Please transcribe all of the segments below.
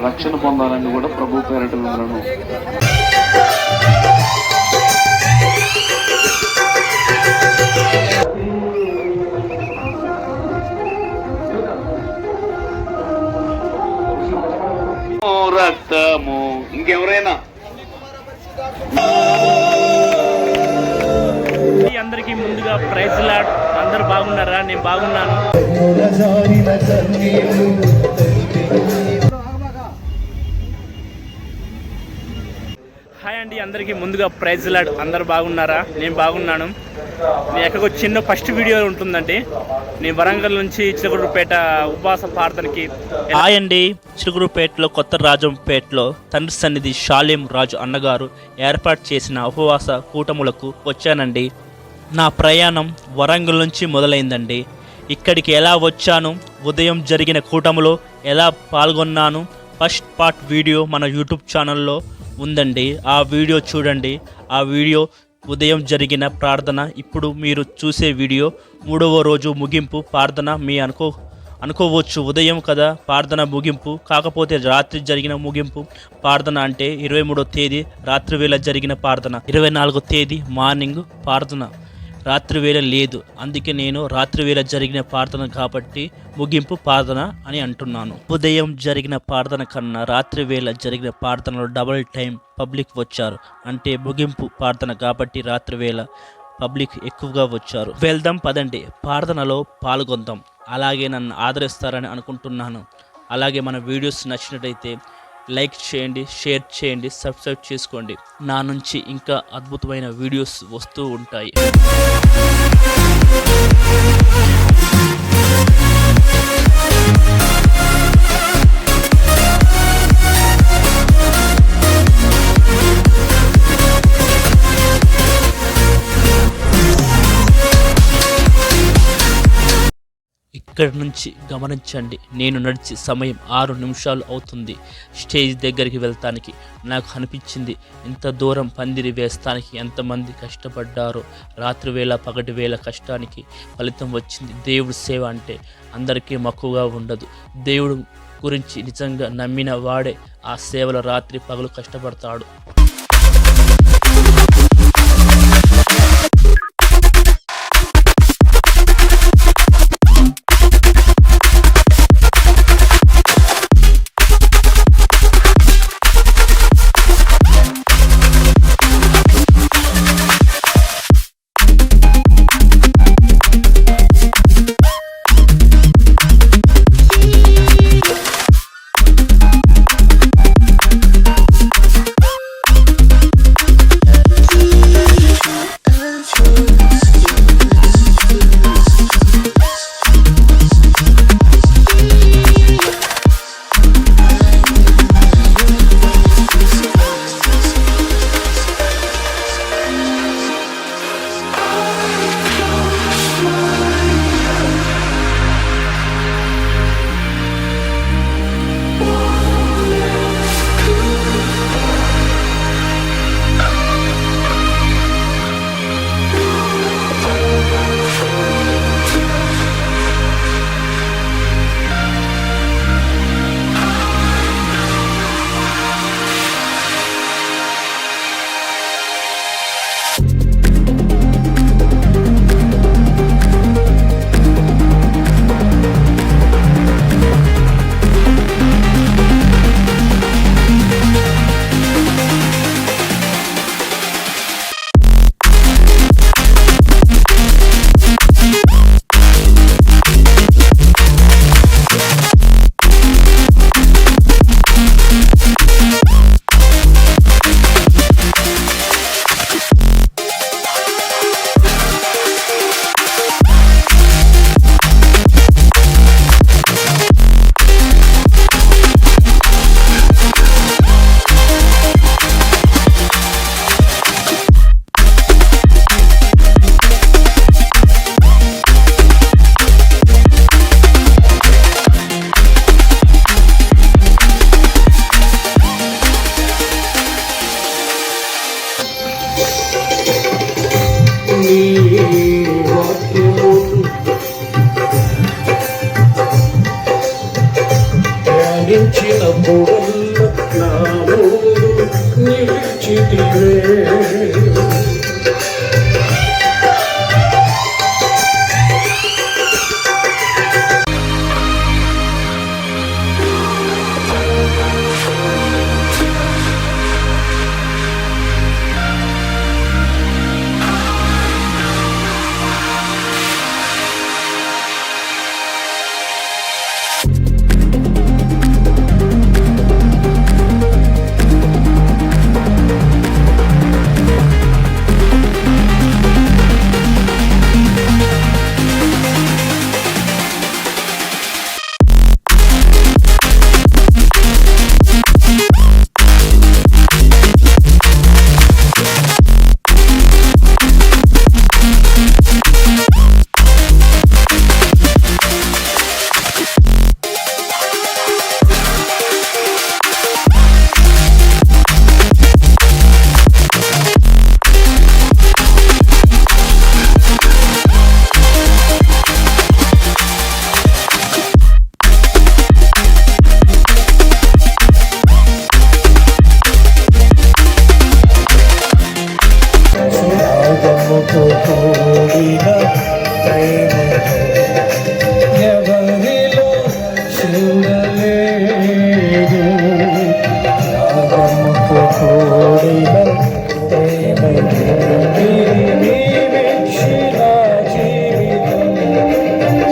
రక్షణ పొందాలని కూడా ప్రభు పేరట మిమ్మల్ని రక్తము. ఇంకెవరైనా అందరికీ ముందుగా ప్రైజ్ లార్డ్. అందరూ బాగున్నారా? నేను బాగున్నాను. హాయ్ అండి, అందరికీ ముందుగా ప్రైజ్ లార్డ్. అందరూ బాగున్నారా? నేను బాగున్నాను. నేను ఎక్కడికి చిన్న ఫస్ట్ వీడియో ఉంటుందండి. నేను వరంగల్ నుంచి చిలుకూరుపేట ఉపవాస ప్రార్థనకి. హాయ్ అండి, చిలుకూరుపేటలో కొత్త రాజంపేటలో తండ్రి సన్నిధి షాలేం రాజు అన్నగారు ఏర్పాటు చేసిన ఉపవాస కూటములకు వచ్చానండి. నా ప్రయాణం వరంగల్ నుంచి మొదలైందండి. ఇక్కడికి ఎలా వచ్చాను, ఉదయం జరిగిన కూటములో ఎలా పాల్గొన్నాను, ఫస్ట్ పార్ట్ వీడియో మన యూట్యూబ్ ఛానల్లో ఉందండి. ఆ వీడియో చూడండి. ఆ వీడియో ఉదయం జరిగిన ప్రార్థన. ఇప్పుడు మీరు చూసే వీడియో 3వ రోజు ముగింపు ప్రార్థన. మీ అనుకోవచ్చు ఉదయం కదా ప్రార్థన ముగింపు, కాకపోతే రాత్రి జరిగిన ముగింపు ప్రార్థన అంటే 23వ తేదీ రాత్రి వేళ జరిగిన ప్రార్థన, 24వ తేదీ మార్నింగ్ ప్రార్థన. రాత్రి వేళ లేదు, అందుకే నేను రాత్రి వేళ జరిగిన ప్రార్థన కాబట్టి ముగింపు ప్రార్థన అని అంటున్నాను. ఉదయం జరిగిన ప్రార్థన కన్నా రాత్రి వేళ జరిగిన ప్రార్థనలో డబుల్ టైం పబ్లిక్ వచ్చారు. అంటే ముగింపు ప్రార్థన కాబట్టి రాత్రి వేళ పబ్లిక్ ఎక్కువగా వచ్చారు. వెళ్దాం పదండి, ప్రార్థనలో పాల్గొందాం. అలాగే నన్ను ఆదరిస్తారని అనుకుంటున్నాను. అలాగే మన వీడియోస్ నచ్చినట్టయితే లైక్ చేయండి, షేర్ చేయండి, సబ్స్క్రైబ్ చేసుకోండి. నా నుంచి ఇంకా అద్భుతమైన వీడియోస్ వస్తూ ఉంటాయి. ఇక్కడ నుంచి గమనించండి. నేను నడిచి సమయం 6 నిమిషాలు అవుతుంది. స్టేజ్ దగ్గరికి వెళ్తానికి నాకు అనిపించింది, ఇంత దూరం పందిరి వేస్తానికి ఎంతమంది కష్టపడ్డారో. రాత్రి వేళ పగటి వేళ కష్టానికి ఫలితం వచ్చింది. దేవుడి సేవ అంటే అందరికీ మక్కువగా ఉండదు. దేవుడు గురించి నిజంగా నమ్మిన వాడే ఆ సేవలో రాత్రి పగలు కష్టపడతాడు. ధ్యానించినప్పుడు నా ముందు నిలిచితివే. ఎవరిలో చూడలేదు రాగముతో కూడిన నీవిచ్చిన జీవితం.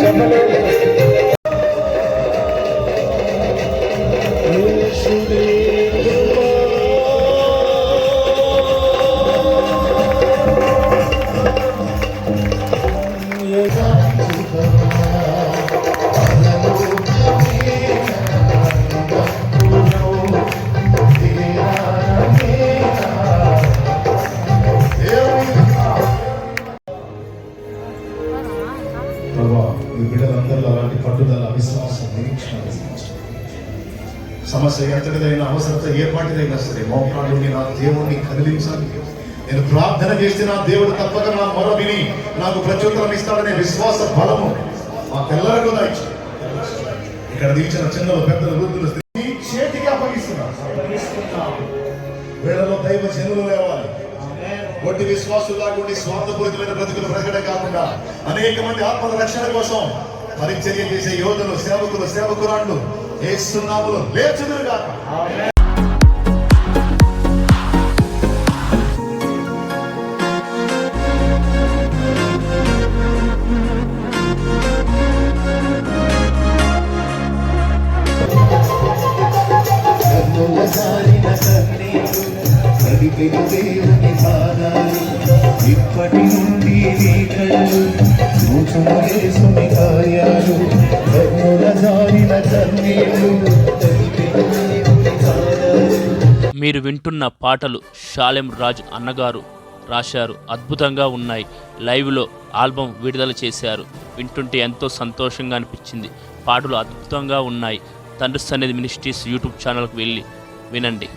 చెప్పలేదు బిడ్డలందరిలో అలాంటి పట్టుదల, విశ్వాసం, నిరీక్షణ సమస్య ఎంతటిదైనా, అవసరత ఏపాటిదైనా సరే మోకాళ్ళుని నా దేవుణ్ణి కదిలించాలి. నేను ప్రార్థన చేస్తే నా దేవుడు తప్పక నా మొర విని నాకు ప్రత్యుత్తరం ఇస్తాడనే విశ్వాస బలము మాకెల్లరికీ దాయిచ్చు. ఇక్కడ దించిన చిన్నలు, పెద్దలు, వృద్ధులు నీ చేతికి అప్పగిస్తున్నారు. వీళ్ళలో దైవ జనులు లేవాలి. ఒట్టి విశ్వాసులా ఉండి స్వార్థపూరితమైన బ్రతుకులు బ్రతకడం కాకుండా అనేక మంది ఆత్మల రక్షణ కోసం పరిచర్య చేసే యోధులు, సేవకులు, సేవకురాళ్ళు యేసు నామములో లేచుదురుగాక. ఇప్పటి నుండి నీ కళ్ళు చూచుమేసుని కార్యాలు జారిన కన్నీళ్ళు. మీరు వింటున్న పాటలు షాలెం రాజు అన్నగారు రాశారు. అద్భుతంగా ఉన్నాయి. లైవ్లో ఆల్బమ్ విడుదల చేశారు. వింటుంటే ఎంతో సంతోషంగా అనిపించింది. పాటలు అద్భుతంగా ఉన్నాయి. తండ్రి సన్నిధి మినిస్ట్రీస్ యూట్యూబ్ ఛానల్కి వెళ్ళి వినండి.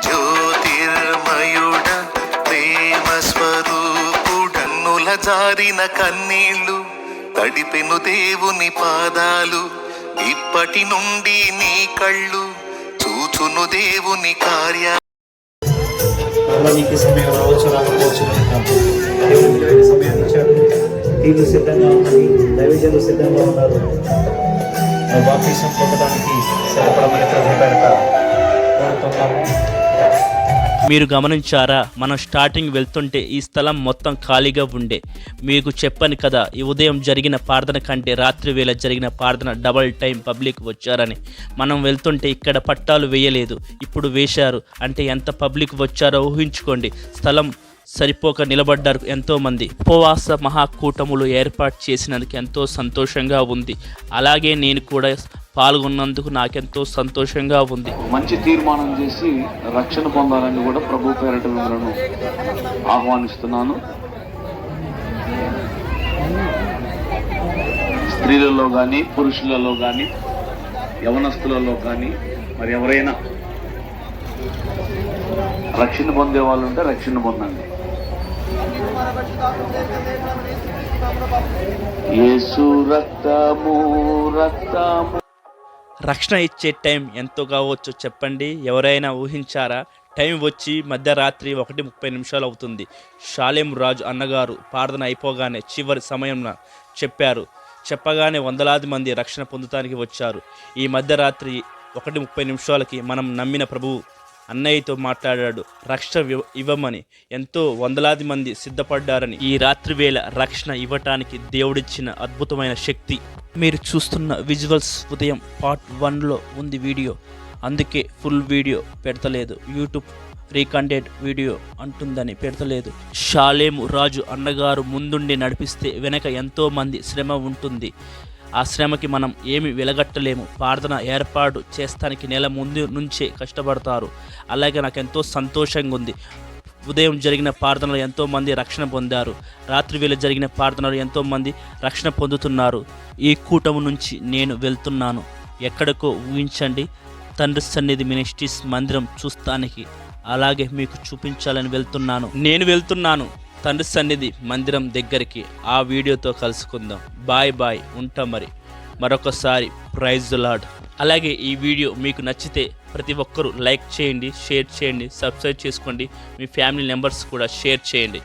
జ్యోతిర్మయుడ ప్రేమ స్వరూపుడన్నుల జారిన కన్నీళ్ళు తడిపెను దేవుని పాదాలు. ఇప్పటి నుండి నీ కళ్ళు చూచును దేవుని కార్య. నీకు సమయం రావచ్చు, రాకపోవచ్చు. దేవుడికి సమయం ఇచ్చాడు. టీలు సిద్ధంగా ఉన్నది, దైవజనులు సిద్ధంగా ఉన్నారు. బాప్టిజం పొందడానికి సరిపడమని ప్రభు పేరట కోరుతున్నాము. మీరు గమనించారా, మనం స్టార్టింగ్ వెళ్తుంటే ఈ స్థలం మొత్తం ఖాళీగా ఉండే. మీకు చెప్పాను కదా, ఈ ఉదయం జరిగిన ప్రార్థన కంటే రాత్రి వేళ జరిగిన ప్రార్థన డబల్ టైం పబ్లిక్ వచ్చారని. మనం వెళ్తుంటే ఇక్కడ పట్టాలు వేయలేదు, ఇప్పుడు వేశారు. అంటే ఎంత పబ్లిక్ వచ్చారో ఊహించుకోండి. స్థలం సరిపోక నిలబడ్డారు ఎంతోమంది. ఉపవాస మహాకూటములు ఏర్పాటు చేసినందుకు ఎంతో సంతోషంగా ఉంది. అలాగే నేను కూడా పాల్గొన్నందుకు నాకెంతో సంతోషంగా ఉంది. మంచి తీర్మానం చేసి రక్షణ పొందాలని కూడా ప్రభు పేరట మిమ్మల్ని ఆహ్వానిస్తున్నాను. స్త్రీలలో కానీ, పురుషులలో కానీ, యవనస్తులలో కానీ, మరి ఎవరైనా రక్షణ పొందే వాళ్ళు ఉంటే రక్షణ పొందండి. యేసు రక్తము రక్తము రక్షణ ఇచ్చే టైం ఎంతో కావచ్చో చెప్పండి, ఎవరైనా ఊహించారా? టైం వచ్చి మధ్యరాత్రి 1:30 అవుతుంది. షాలేం రాజు అన్నగారు ప్రార్థన అయిపోగానే చివరి సమయంలో చెప్పగానే వందలాది మంది రక్షణ పొందటానికి వచ్చారు. ఈ మధ్యరాత్రి 1:30 మనం నమ్మిన ప్రభువు అన్నయ్యతో మాట్లాడాడు, రక్షణ ఇవ్వమని. ఎంతో వందలాది మంది సిద్ధపడ్డారని. ఈ రాత్రి వేళ రక్షణ ఇవ్వటానికి దేవుడిచ్చిన అద్భుతమైన శక్తి. మీరు చూస్తున్న విజువల్స్ ఉదయం పార్ట్ 1లో ఉంది వీడియో, అందుకే ఫుల్ వీడియో పెడతలేదు. యూట్యూబ్ రీకంటెంట్ వీడియో అంటుందని పెడతలేదు. షాలేము రాజు అన్నగారు ముందుండి నడిపిస్తే వెనక ఎంతో మంది శ్రమ ఉంటుంది. ఆ శ్రమకి మనం ఏమి వెలగట్టలేము. ప్రార్థన ఏర్పాటు చేస్తానికి నెల ముందు నుంచే కష్టపడతారు. అలాగే నాకు ఎంతో సంతోషంగా ఉంది. ఉదయం జరిగిన ప్రార్థనలు ఎంతోమంది రక్షణ పొందారు. రాత్రి వేళ జరిగిన ప్రార్థనలు ఎంతోమంది రక్షణ పొందుతున్నారు. ఈ కూటమి నుంచి నేను వెళ్తున్నాను ఎక్కడికో ఊహించండి. తండ్రి సన్నిధి మినిస్ట్రీస్ మందిరం చూస్తానికి, అలాగే మీకు చూపించాలని నేను వెళ్తున్నాను తండ్రి సన్నిధి మందిరం దగ్గరికి. ఆ వీడియోతో కలుసుకుందాం. బాయ్. ఉంటాం మరొకసారి ప్రైజ్ ది లార్డ్. అలాగే ఈ వీడియో మీకు నచ్చితే ప్రతి ఒక్కరూ లైక్ చేయండి, షేర్ చేయండి, సబ్స్క్రైబ్ చేసుకోండి. మీ ఫ్యామిలీ మెంబర్స్ కూడా షేర్ చేయండి.